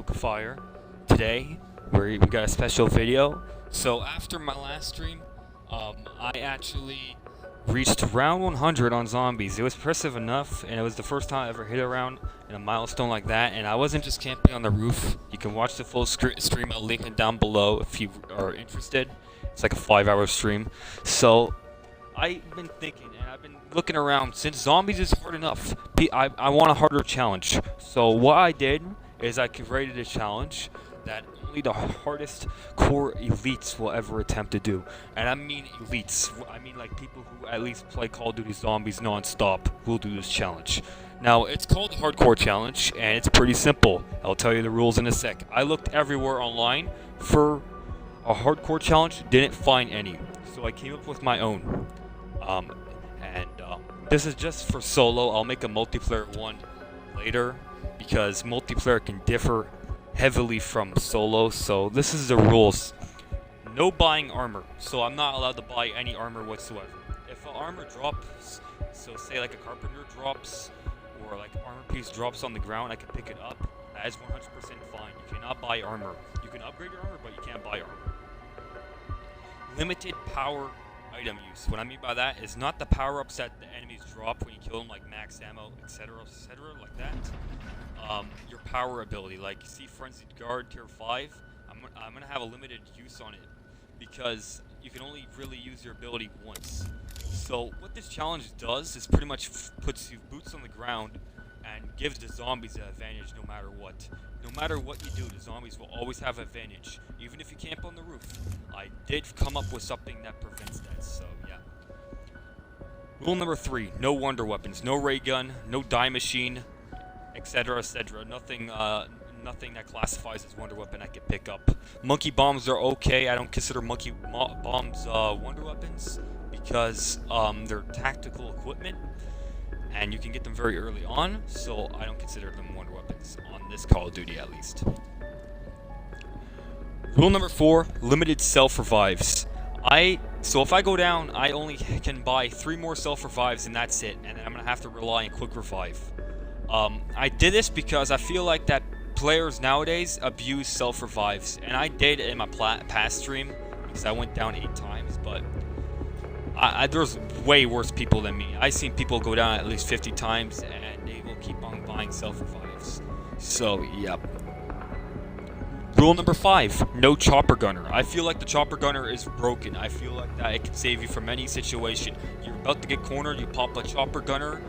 TimeToStokeTheFire. Today, we got a special video. So after my last stream, I actually reached round 100 on zombies. It was impressive enough, and it was the first time I ever hit a round in a milestone like that. And I wasn't just camping on the roof. You can watch the full stream. I'll link it down below if you are interested. It's like a 5-hour stream. So I've been thinking, and I've been looking around. Since zombies is hard enough, I want a harder challenge. So what I did is I created a challenge that only the hardest core elites will ever attempt to do. And I mean elites. I mean like people who at least play Call of Duty Zombies non-stop will do this challenge. Now, it's called the Hardcore Challenge, and it's pretty simple. I'll tell you the rules in a sec. I looked everywhere online for a hardcore challenge, didn't find any. So I came up with my own. This is just for solo. I'll make a multiplayer one later because multiplayer can differ heavily from solo. So this is the rules. No buying armor. So I'm not allowed to buy any armor whatsoever. If an armor drops, so say like a carpenter drops or like armor piece drops on the ground, I can pick it up. That is 100% fine. You cannot buy armor. You can upgrade your armor, but you can't buy armor. Limited power item use. What I mean by that is not the power-ups that the enemies drop when you kill them, like max ammo, etc., like that. Your power ability, like see Frenzied Guard Tier 5, I'm gonna have a limited use on it because you can only really use your ability once. So what this challenge does is pretty much puts you boots on the ground and gives the zombies an advantage no matter what. No matter what you do, the zombies will always have advantage, even if you camp on the roof. I did come up with something that prevents that, so yeah. Rule number 3, no wonder weapons, no ray gun, no die machine, etc., etc. Nothing that classifies as wonder weapon I can pick up. Monkey bombs are okay. I don't consider monkey bombs wonder weapons because they're tactical equipment, and you can get them very early on, so I don't consider them wonder weapons on this Call of Duty at least. Rule number 4, limited self-revives. So if I go down, I only can buy 3 more self-revives and that's it, and then I'm going to have to rely on quick revive. I did this because I feel like that players nowadays abuse self-revives, and I did in my past stream because I went down 8 times, but there's way worse people than me. I've seen people go down at least 50 times and they will keep on buying self-revives. So, yep. Rule number 5, no chopper gunner. I feel like the chopper gunner is broken. I feel like that it can save you from any situation. You're about to get cornered, you pop a chopper gunner,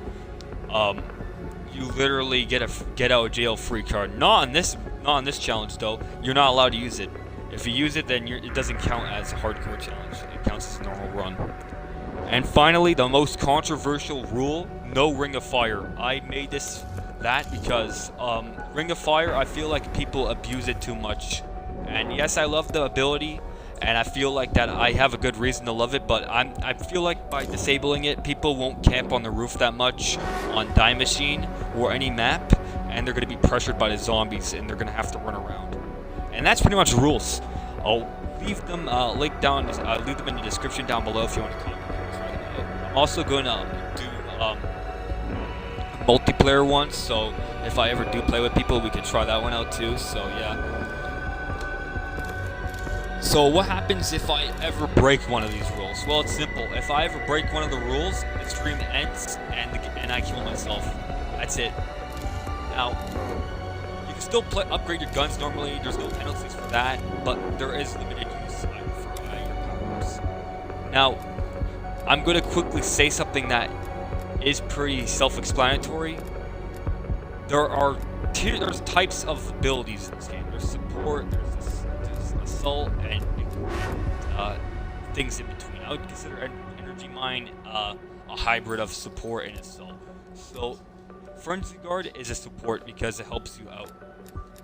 you literally get a get out of jail free card. Not on this challenge though. You're not allowed to use it. If you use it, then it doesn't count as a hardcore challenge. It counts as a normal run. And finally, the most controversial rule, no Ring of Fire. I made that because Ring of Fire, I feel like people abuse it too much. And yes, I love the ability, and I feel like that I have a good reason to love it, but I feel like by disabling it, people won't camp on the roof that much on Die Machine or any map, and they're going to be pressured by the zombies, and they're going to have to run around. And that's pretty much the rules. I'll leave them link down. Leave them in the description down below if you want to comment. I'm also going to do multiplayer one, so if I ever do play with people, we can try that one out too. So yeah. So what happens if I ever break one of these rules? Well, it's simple. If I ever break one of the rules, the stream ends and I kill myself. That's it. Now, you can still upgrade your guns normally. There's no penalties for that, but there is limited use for your powers. Now, I'm going to quickly say something that is pretty self-explanatory. There's types of abilities in this game. There's support, there's assault, and things in between. I would consider Energy Mine a hybrid of support and assault. So Frenzy Guard is a support because it helps you out,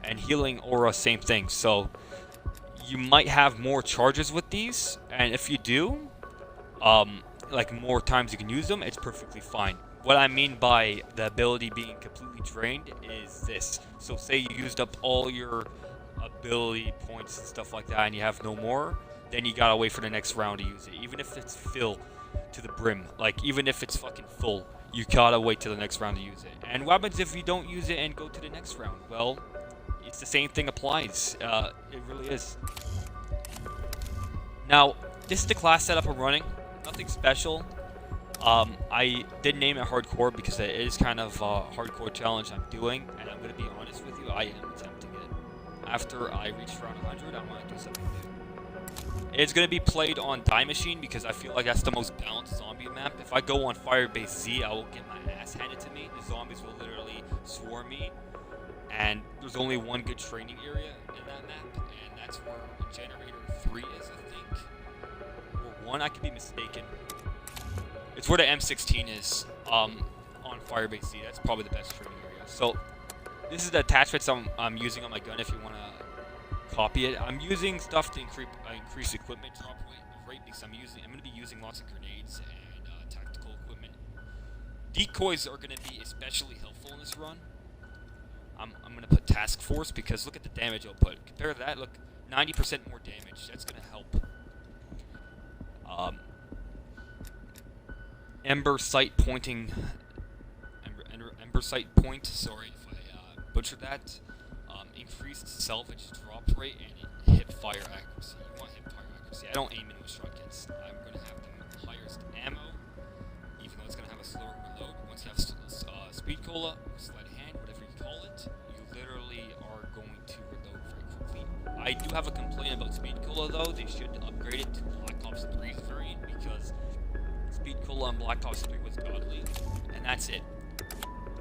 and Healing Aura, same thing. So you might have more charges with these, and if you do, like more times you can use them, it's perfectly fine. What I mean by the ability being completely drained is this. So say you used up all your ability points and stuff like that and you have no more, then you gotta wait for the next round to use it. Even if it's filled to the brim, like even if it's fucking full, you gotta wait till the next round to use it. And what happens if you don't use it and go to the next round? Well, it's the same thing applies. It really is. Now, this is the class setup I'm running. Nothing special. I did name it hardcore because it is kind of a hardcore challenge I'm doing, and I'm going to be honest with you, I am attempting it. After I reach round 100, I want to do something new. It's going to be played on Die Machine because I feel like that's the most balanced zombie map. If I go on Firebase Z, I will get my ass handed to me. The zombies will literally swarm me, and there's only one good training area in that map, and that's where Generator 3 is, I think. Or 1, I could be mistaken. It's where the M16 is, on Firebase Z. That's probably the best training area. So, this is the attachments I'm using on my gun if you want to copy it. I'm using stuff to increase equipment drop rate because I'm going to be using lots of grenades and tactical equipment. Decoys are going to be especially helpful in this run. I'm going to put Task Force because look at the damage output. Compare to that, look, 90% more damage. That's going to help. Ember sight pointing. Ember sight point. Sorry if I butchered that. Increased salvage drop rate and hip fire accuracy. You want hip fire accuracy. I don't aim into shotguns. I'm going to have the highest ammo, even though it's going to have a slower reload. Once you have speed cola, sleight of hand, whatever you call it, you literally are going to reload very quickly. I do have a complaint about speed cola though. They should upgrade it to Black Ops 3's variant because Speed Cola on Black Ops 3 was godly, and that's it.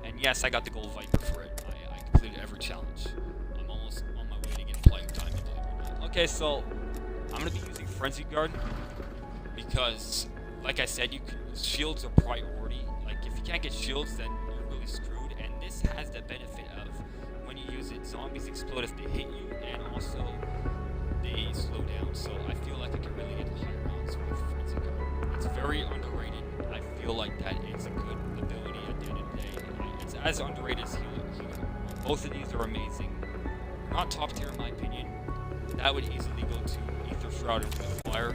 And yes, I got the Gold Viper for it. I completed every challenge. I'm almost on my way to get playing time. Okay, so I'm going to be using Frenzy Guard because, like I said, shields are priority. Like, if you can't get shields, then you're really screwed. And this has the benefit of, when you use it, zombies explode if they hit you, and also they slow down. So I feel like I can really get high rounds with Frenzy Guard. It's very underrated. I feel like that is a good ability at the end of the day. It's as underrated as Healer. Both of these are amazing. Not top tier in my opinion. That would easily go to Ether Shroud and Fire.